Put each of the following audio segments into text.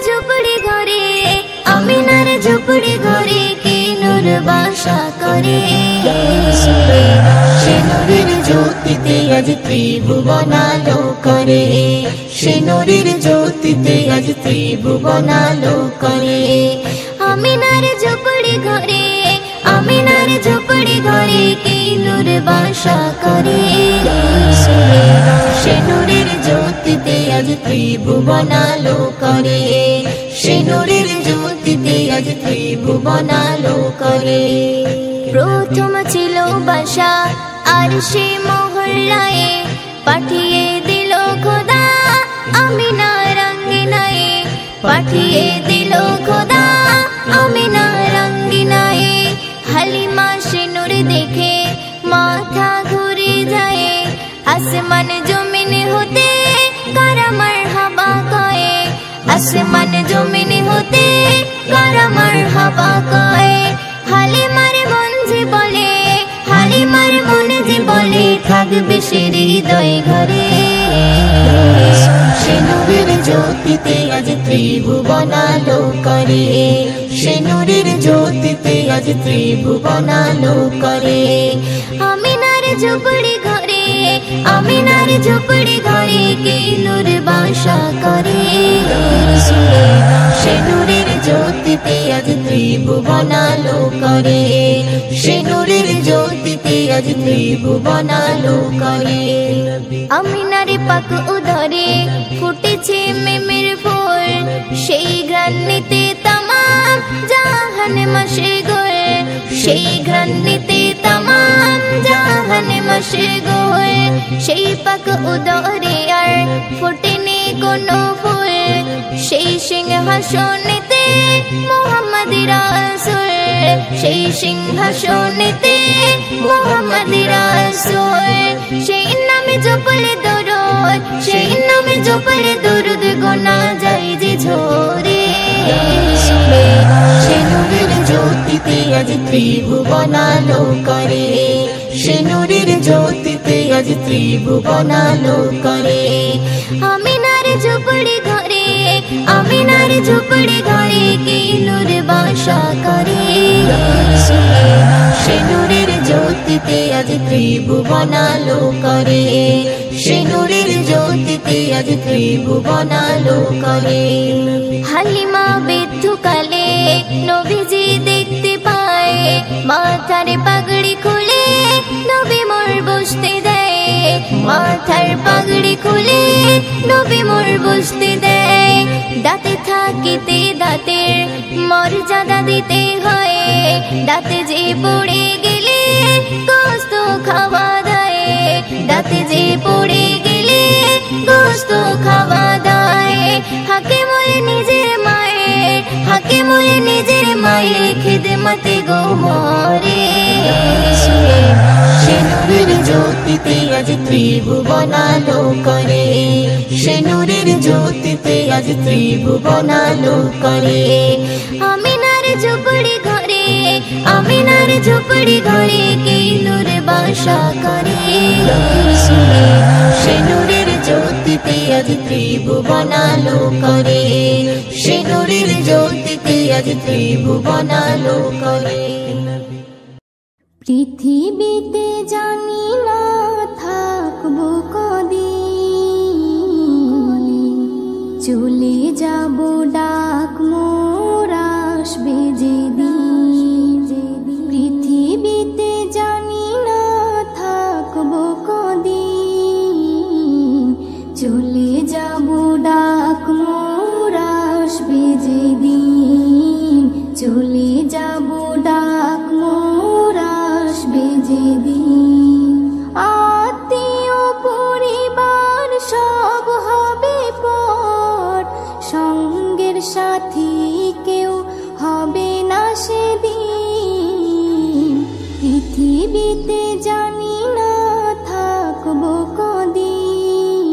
ঝুপড়ি ঘরে আমিনার ঝুপড়ি ঘরে কে নূর বাসা করে সে নূরের জ্যোতিতে আজ ত্রিভুবন আলো করে সে নূরের জ্যোতিতে আজ ত্রিভুবন আলো করে আমিনার ঝুপড়ি ঘরে আমিনার ঝুপড়ি ঘরে কে নূর বাসা করে সে নূরের জ্যোতিতে আজ ত্রিভুবন আলো করে সে নূরের জ্যোতিতে আজ ত্রিভুবন আলো করে প্রথম ছিল বাসা আর সে মহল্লায় পাঠিয়ে দিল খোদা আমিনার আঙ্গিনায় পাঠিয়ে দিল খোদা আমিনার আঙ্গিনায় হালিমা সে নূর দেখে মাথা ঘুরে যায় আসমান জমিন হতে কারা মারহাবা কয় আসমান জমিন হতে কারা মারহাবা কয় হালিমার মন যে বলে হালিমার মন যে বলে থাকবে সে হৃদয় ঘরে সে নূরের জ্যোতিতে আজ ত্রিভুবন আলো করে সে নূরের জ্যোতিতে আজ ত্রিভুবন আলো করে আমিনার ঝুপড়ি ঘরে আমিনার ঝুপড়ি ঘরে কে নূর বাসা করে সে নূরের জ্যোতিতে আজ ত্রিভুবন আলো করে সে নূরের জ্যোতিতে আজ ত্রিভুবন আলো করে আমিনার পাক উদরে ফুটেছে মেমের ফুল সেই ঘ্রাণিতে তামাম জাহান মশগুল সেই ঘ্রাণিতে তামাম জাহান মশগুল সেই পাক উদরে আর ফুটেনি কোনো ফুল সেই সিংহাসনেতে মুহাম্মদ রাসূল সেই সিংহাসনেতে মুহাম্মদ রাসূল সেই নামে জপলে দরুদ সেই নামে জপলে দরুদ গোনা যায় যে ঝরে সে নূরের জ্যোতিতে আজ ত্রিভুবন আলো করে সে নূরের জ্যোতিতে আজ ত্রিভুবন আলো করে আমিনার ঝুপড়ি ঘরে আমিনার ঝুপড়ি ঘরে কে নূর বাসা করে সে নূরের জ্যোতিতে আজ ত্রিভুবন আলো করে সে নূরের জ্যোতিতে আজ ত্রিভুবন আলো করে হালিমা বৃদ্ধকালে নবীজি দেখতে পায় মাথার পাগড়ি খুলে নবী মোর বসতে দেয় মাথার পাগড়ি খুলে নবী মোর বসতে দেয় দাঁতে থাকিতে দাঁতের মর্যাদা দিতে হয় দাঁতে যে পড়ে গেলে গোস্ত খাওয়া দেয় দাঁতে যে পড়ে গেলে গোস্ত খাওয়া দেয় হাকে মোলে নিজের মায়ের হাকে মোলে নিজের মায়ের খিদমতে গো মরে সে নূরের জ্যোতিতে আজ ত্রিভুবন আলো করে সে নূরের জ্যোতিতে আজ ত্রিভুবন আলো করে আমিনার ঝুপড়ি ঘরে আমিনার ঝুপড়ি ঘরে কে নূর বাসা করে সে নূরের জ্যোতিতে আজ ত্রিভুবন আলো করে সে নূরের জ্যোতিতে আজ ত্রিভুবন আলো করে পৃথিবীতে জানি না থাকবো কদিন চলে যাব ডাক মোর আসবে যেদিন পৃথিবীতে জানি না থাকবো কদিন চলে যাব ডাক মোর আসবে যেদিন চলে যাব ডাক মোর আসবে যেদিন আত্মীয় পরিবার সব হবে পর সঙ্গের সাথী কেউ হবে না সেদিন পৃথিবীতে জানি না থাকবো কদিন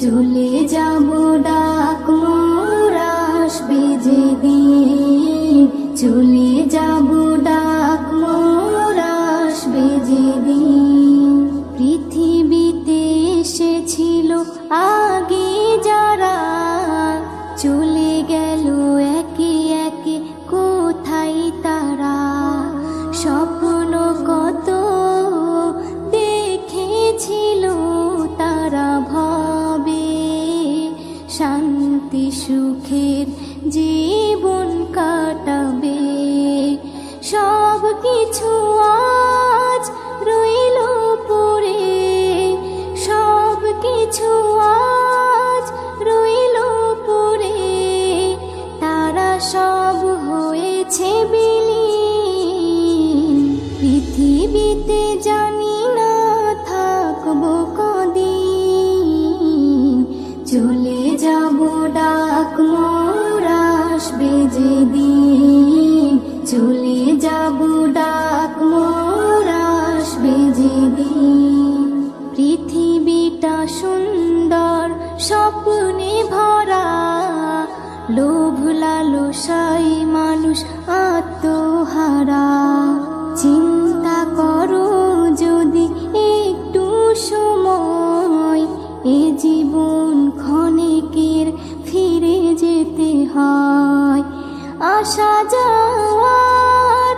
চলে যাব ডাক মোর আসবে যেদিন চলে যাব ডাক মোর আসবে যেদিন পৃথিবীতে এসেছিল আগে যারা চলে গেল একে একে কোথায় তারা, স্বপ্ন কত দেখেছিল তারা ভাবে, শান্তি সুখের জীবন কাটাবে। সব কিছু আজ রইল পড়ে, সব কিছু আজ রইল পড়ে, তারা সব হয়েছে বিলীন। পৃথিবীতে জানি না থাকবো কদিন, চলে যাব ডাক মোর আসবে যেদিন, চলে যাব ডাক মোর আসবে যেদিন। পৃথিবীটা সুন্দর স্বপ্নে ভরা, লোভ লালসায় মানুষ আত্মহারা। চিন্তা করো যদি একটু সময়, এ জীবন ক্ষণিকের ফিরে যেতে হয়। আসা যাওয়ার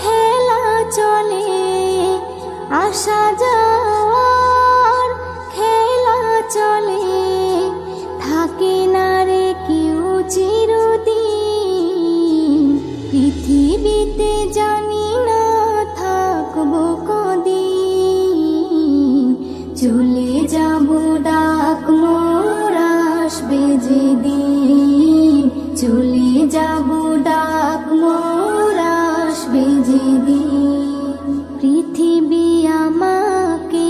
খেলা চলে, আসা যাওয়ার খেলা চলে, থাকে না রে কেউ চিরদিন। পৃথিবীতে জানি না থাকবো কদিন, চলে যাব ডাক মোর আসবে যেদিন, চলে যাব ডাক মোর আসবে যেদিন। পৃথিবী আমাকে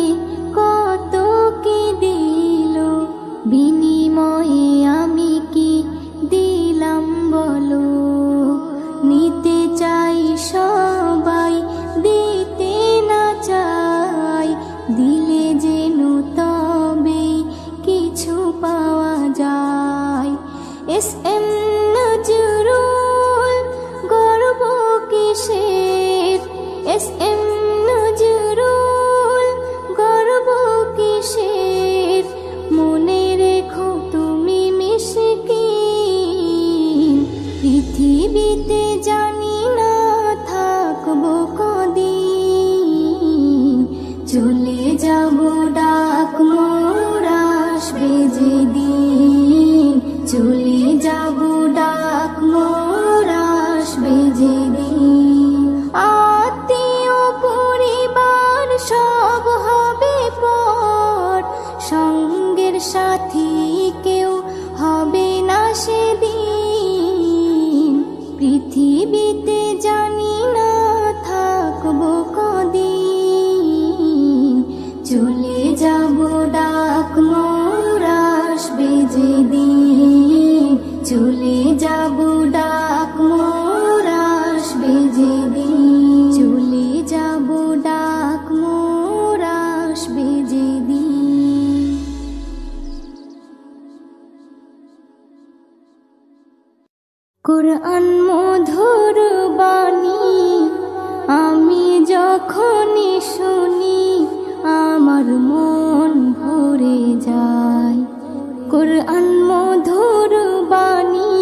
কত কি দিল, বিনিময়ে আমি কি দিলাম বলো। নিতে চাই সবাই, দিতে না চাই, দিলে যেন তবে কিছু পাওয়া যায়। এস.এম. নজরুল গর্ব কিসের, এস.এম. নজরুল গর্ব কিসের, মনে রেখো তুমি মিসকিন। পৃথিবীতে জানি না থাকবো কদিন, চলে যাব ডাক মোর আসবে যেদিন, চলে যাব ডাক মোর আসবে যেদিন। আত্মীয় পরিবার সব হবে পর, সঙ্গের সাথী কেউ হবে না সেদিন। পৃথিবীতে জানি না থাকবো কদিন, চলে যাব ডাক মোর আসবে যেদিন, চলে যাব ডাক মোর আসবে যেদিন, চলে যাব ডাক মোর আসবে যেদিন। কোরআন মধুর বাণী আমি যখনই শুনি, আমার মন ভরে যায়। কোরআন মধুর বাণী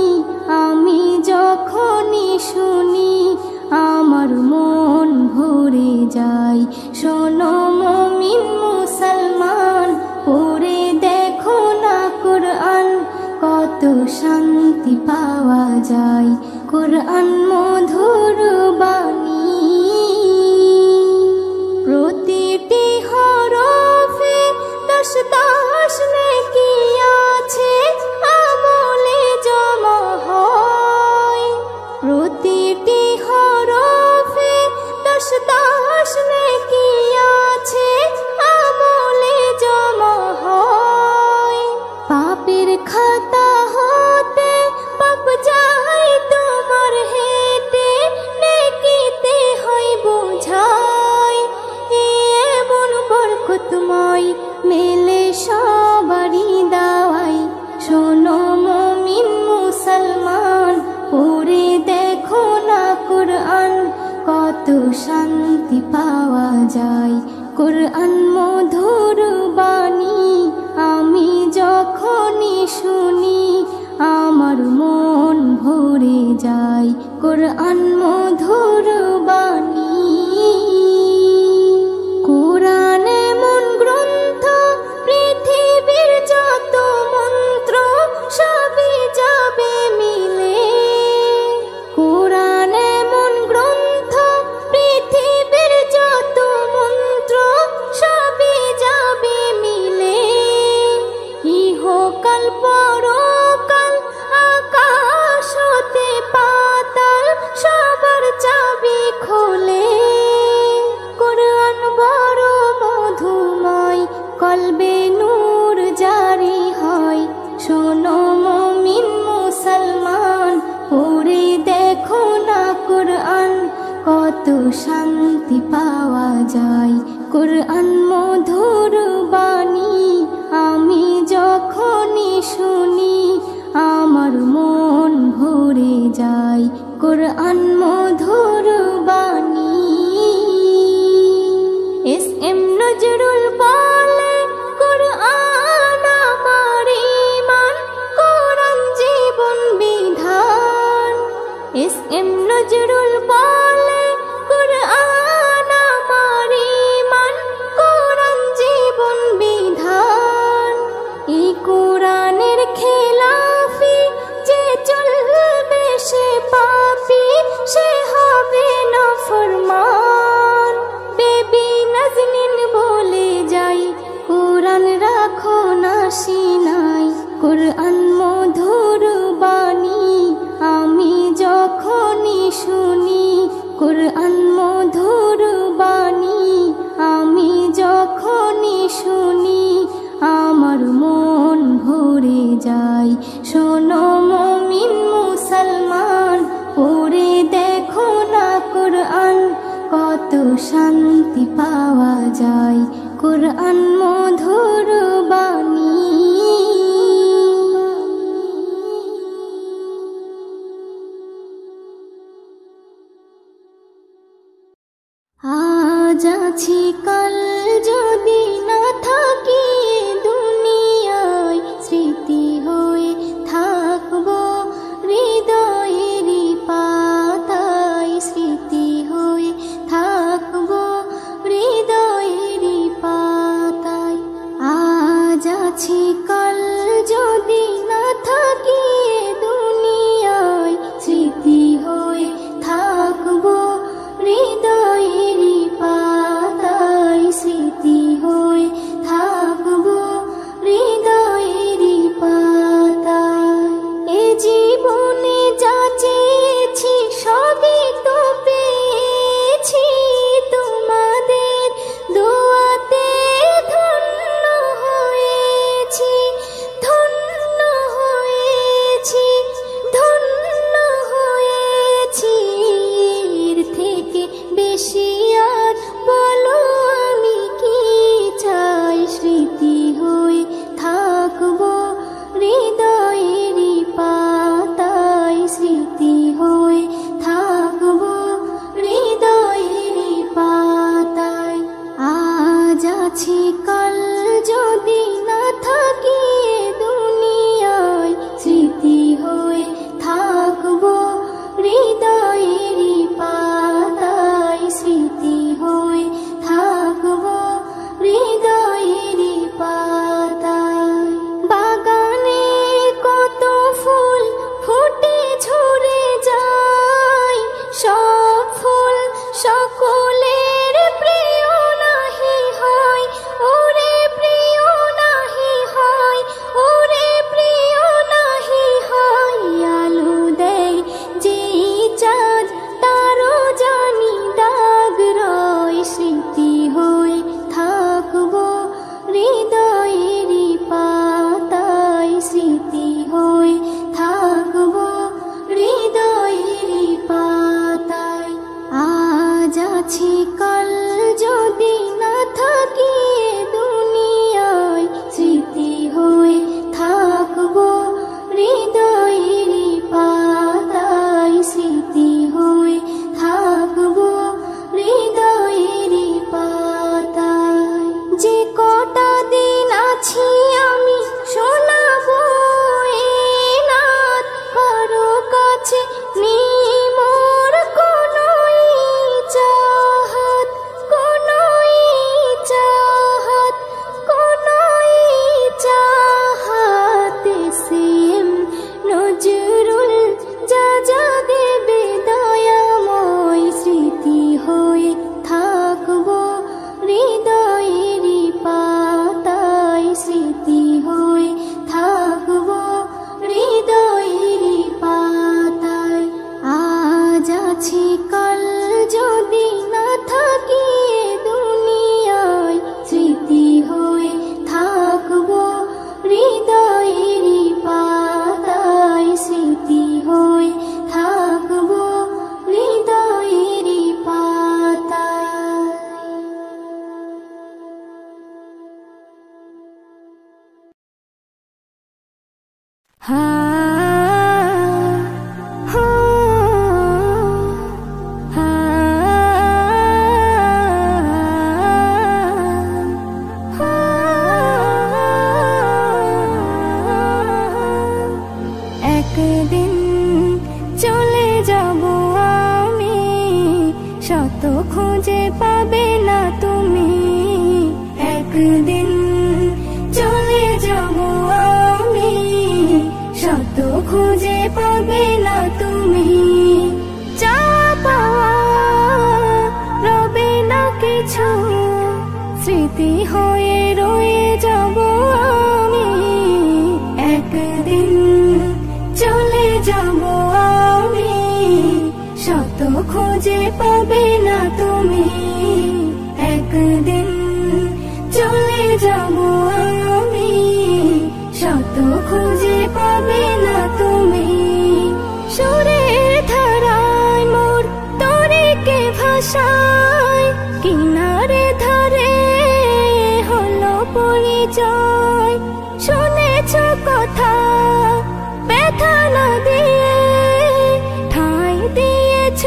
আমি যখনই শুনি, আমার মন ভরে যায়। শোনো মুমিন মুসলমান, পড়ে দেখো না কোরআন, কত শান্তি পাওয়া যায়। কোরআন মধুর বাণী, প্রতিটি হরফে 10 10 নেকি আছে, আমলে জমা হয়। প্রতিটি হরফে 10 10 নেকি আছে, আমলে জমা হয়। পাপের খাতা হতে পাপ যায় তোমার হেঁটে, নেকিতে হয় বোঝাই। এমন বরকতময় মেলে সবারই দাওয়াই। শোনো মুমিন মুসলমান, পড়ে দেখো না কোরআন, কত শান্তি পাওয়া যায়। কোরআন মধুর বাণী আমি যখনই শুনি, আমার গাই কোরআন মধুর বাণী। কোরআন এমন গ্রন্থ পৃথিবীর যত মন্ত্র সবই যাবে মিলে। কোরআন এমন গ্রন্থ পৃথিবীর যত মন্ত্র সবই যাবে মিলে। ইহকাল পরকাল আকাশ হতে পাতাল সবার চাবি খোলে। কোরআন বড় মধুময় কলবে নূর জারি হয়। শোনো মুমিন মুসলমান পড়ে দেখো না কোরআন, কত শান্তি পাওয়া যায়। কোরআন মধুর বাণী আমি যখনই শুনি আমার মন ভরে যায়। কোরআন মধুর বাণী। এস.এম. নজরুল বলে কোরআন আমার ঈমান, কোরআন জীবন বিধান। এস.এম. নজরুল বলে কোরআন আমার ঈমান, কোরআন জীবন বিধান। এই কোরআনের খেলাফি যে চলবে সে পাপী, সে হবে নাফরমান। বেবি নাজনীন বলে যাই কোরআন রাখো না সিনায়। কোরআন মধুর বাণী আমি যখনই শুনি, কোরআন মধুর বাণী আমি যখনই শুনি আমার মন ভরে যায়। শোনো মুমিন মুসলমান পড়ে দেখো না কোরআন, কত শান্তি পাওয়া যায়। কোরআন মধুর বাণী। আজ আছি কাল যদি না থাকি দুনিয়ায়, স্মৃতি হয়ে থাকবো হৃদয়েরই পাতায়। স্মৃতি হয়ে থাকবো হৃদয়েরই পাতায়। যাব আমি, শত খুঁজে পাবে না তুমি। একদিন চলে যাব আমি, শত খুঁজে পাবে না তুমি। যা পাওয়া রবে না কিছু, স্মৃতি হয়ে রয়ে যাব আমি। একদিন চলে যাব আমি, শত খুঁজে পাবে না তুমি। একদিন চলে যাব আমি, শত খুঁজে পাবে না তুমি। সুরের ধারায় মোর তরিকে ভাষায়, কিনারে ধারে হলো পরিচয়। শুনেছ কথা ব্যথা না দিয়ে, ঠাঁই দিয়েছ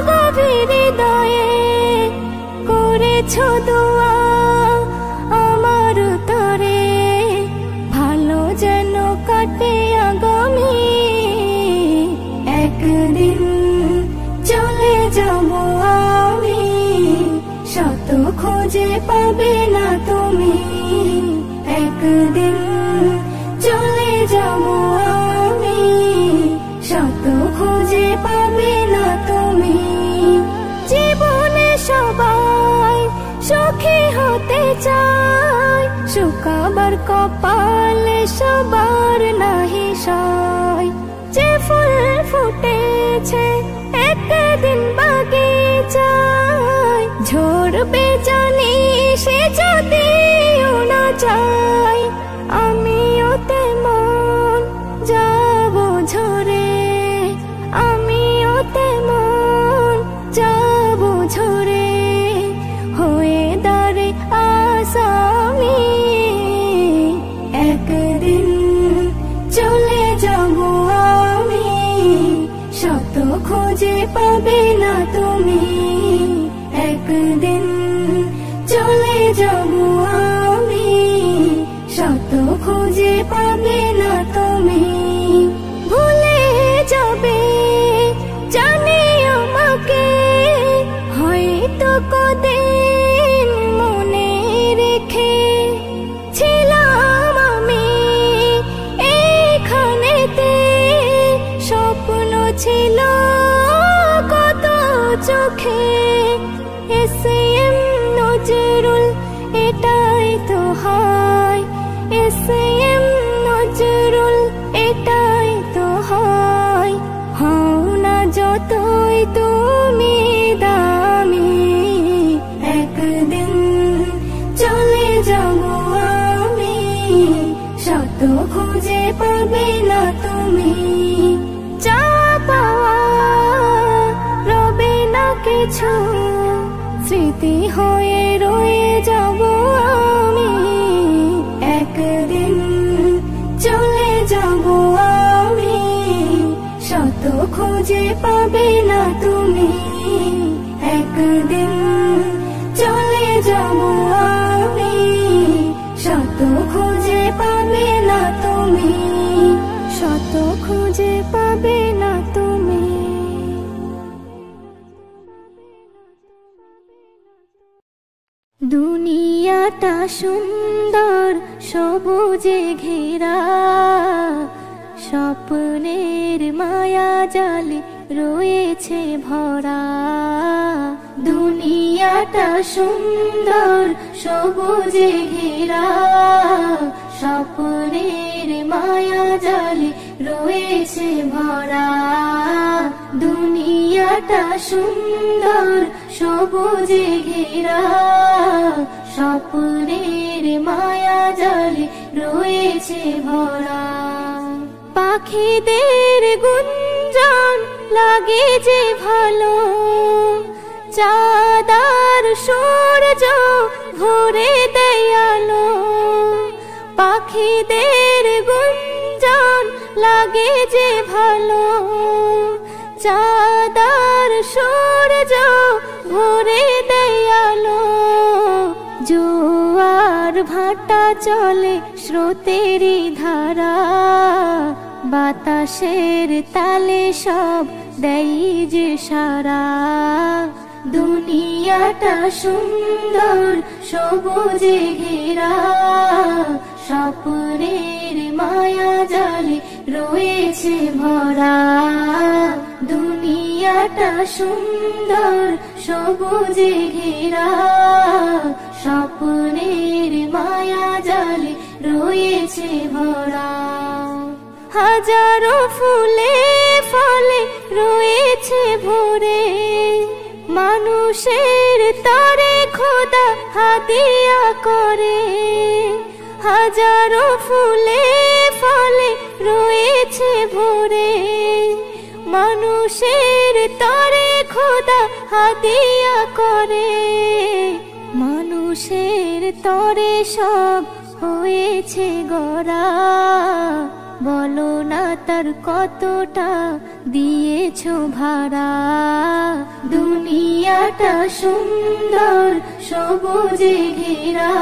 গভীর হৃদয়ে। করেছ দোয়া আমার তরে, ভালো যেন কাটে আগামী। একদিন চলে যাব আমি, শত খুঁজে পাবে না তুমি। একদিন চলে যাব আমি, শত খুঁজে পাবে না তুমি। জীবনে সবাই সুখী হতে চায়, শুকাবার কপালে সবার নাহি সয়। যে ফুল ফুটেছে একদিন বাগিচায়, ঝরবে জানি সে যদিও না চায়। আমিও তেমন যাব ঝরে, আমিও তেমন যাব ঝরে, হয়ে দাঁড়ে আসামি। একদিন চলে যাব আমি, শত খুঁজে পাবে না তুমি। একদিন চলে যাব আমি, শত খুঁজে পাবে না তুমি। ভুলে যাবে জানি আমাকে, হয়তো কদিন মনে রেখে। ছিলাম আমি এইখানেতে, স্বপ্ন ছিল কত চোখে। এসএম নজরুল এটাই তো হয়, এসএম নজরুল এটাই তো হয়। হও না যতই তুমি দামি, একদিন চলে যাব আমি, শত খুঁজে পাবে না তুমি। যা পাওয়া রবে না কিছু, স্মৃতি হয়ে রয়ে যাব আমি। একদিন চলে যাব আমি, শত খুঁজে পাবে না তুমি। একদিন চলে যাব আমি, শত খুঁজে পাবে না তুমি। শত খুঁজে পাবে না তুমি। দুনিয়াটা সুন্দর সবুজে ঘেরা, স্বপ্নের মায়া জালে রয়েছে ভরা। দুনিয়াটা সুন্দর সবুজে ঘেরা, স্বপ্নের মায়া জালে রয়েছে ভরা। দুনিয়াটা সুন্দর সবুজে ঘেরা, স্বপ্নের মায়া জালে রয়েছে ভরা। পাখিদের গুঞ্জন লাগে যে ভালো, চাঁদার সূর্য ভরে দেয় আলো। পাখিদের গুঞ্জন লাগে যে ভালো, চাঁদার সূর্য ভরে দেয় আলো। জোয়ার ভাটা চলে স্রোতেরই ধারা, বাতাসের তালে সব দেই যে সারা। দুনিয়াটা সুন্দর সবুজে ঘেরা, স্বপ্নের মায়া জালে রয়েছে ভরা। দুনিয়াটা সুন্দর সবুজে ঘেরা, স্বপ্নের মায়া জালে রয়েছে ভরা। হাজারো ফুলে ফলে রয়েছে ভরে, মানুষের তরে খোদা হাদিয়া করে। হাজারো ফুলে ফলে রয়েছে ভরে, মানুষের তরে খোদা হাদিয়া করে। মানুষের তরে সব হয়েছে গড়া, বলো না তার কতটা দিয়েছো ভাড়া। দুনিয়াটা সুন্দর সবুজে ঘেরা,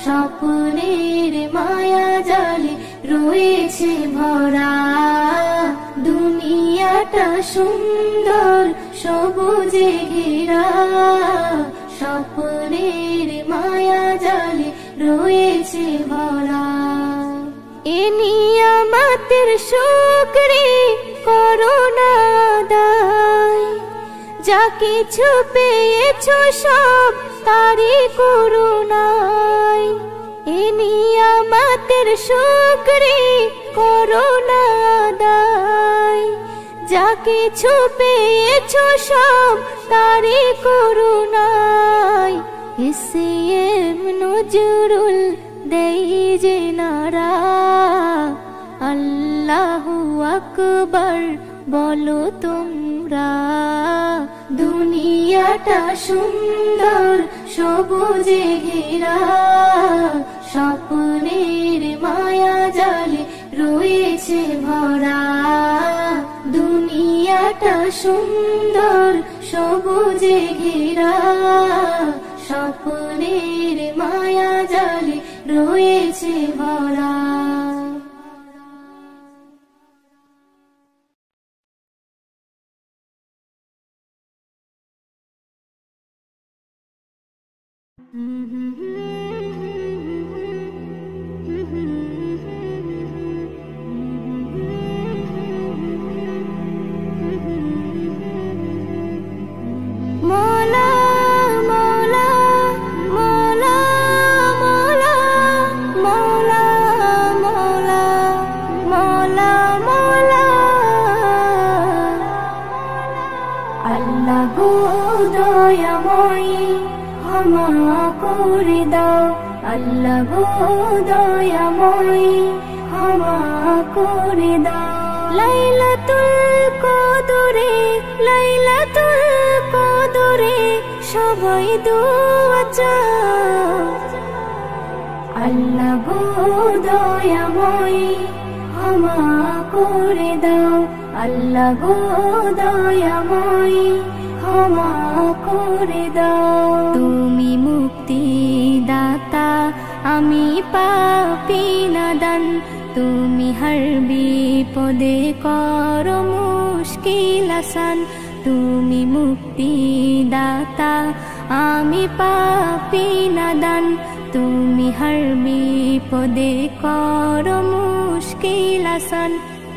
স্বপ্নের মায়া জালে রয়েছে ভরা। দুনিয়াটা সুন্দর সবুজে ঘেরা, স্বপ্নের মায়া জালে রয়েছে ভরা। এ নিয়ামতের শুকরি করো না আদায়, যা কিছু পেয়েছো সব তারই করুণায়। এ নিয়ামতের শুকরি করো না আদায়, যা কিছু পেয়েছো সব তারই করুণায়। ইসিএম নজরুল দেই যে নারা, আল্লাহু আকবার বলো তোমরা। দুনিয়াটা সুন্দর সবুজে ঘেরা, স্বপ্নের মায়া জালে রয়েছে ভরা। দুনিয়াটা সুন্দর সবুজে ঘেরা, স্বপ্নের মায়া জালে রয়েছে ভরা। মৌলা মৌলা মৌলা মৌলা মৌলা মৌলা মৌলা মৌলা। আল্লাহ গো দয়াময়ী ক্ষমা করে দাও, আল্লাহ গো দয়াময়ী ক্ষমা করে দাও। লাইলাতুল কদরে লাইলাতুল কদরে সবাই দোয়া চাও। আল্লাহ গো দয়াময়ী ক্ষমা করে দাও, আল্লাহ গো দয়াময়ী ক্ষমা করে দাও। তুমি মুক্তি দাতা আমি পাপী নাদান, তুমি হর বিপদে করো মুশকিল আসান। তুমি মুক্তি দাতা আমি পাপী নাদান, তুমি হর বিপদে করো মুশকিল আসান।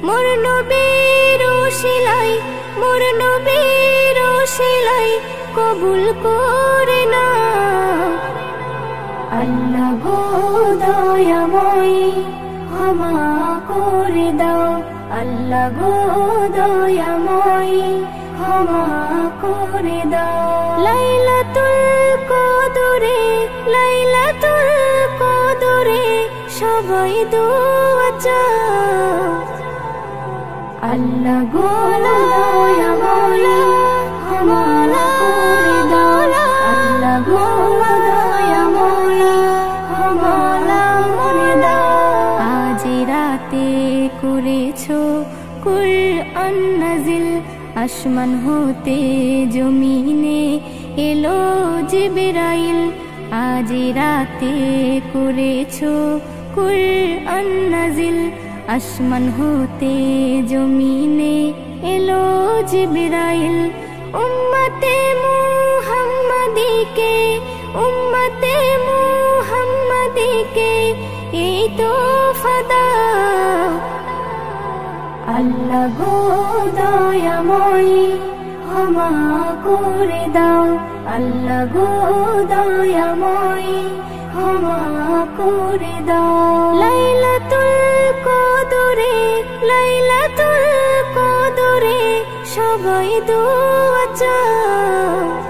মোর নবীর ওসিলাই মোর নবীর ওসিলাই কবুল করে নাও। আল্লাহ গো দয়াময়ী ক্ষমা করে দাও, আল্লাহ গো দয়াময়ী ক্ষমা করে দাও। লাইলাতুল কদরে লাইলাতুল কদরে সবাই দোয়া চাও। আল্লাহ গো দয়াময়ী ক্ষমা করে দাও, আল্লাহ গো দয়াময়ী ক্ষমা করে দাও। আজ রাতে করেছো কুরআন নাজিল, আসমান হতে জমিনে এলো জিবরাইল। আজ রাতে করেছো কুরআন নাজিল, আসমান হতে জমিনে এলো জিবরাইল উম্মতে মুহাম্মাদিকে উম্মতে মুহাম্মাদিকে এই তো ফাদা আল্লাহ গো দয়াময় ক্ষমা করে দাও আল্লাহ গো দয়াময় ক্ষমা করে দাও লাইলাতুল কদরে সবাই দোয়া চাও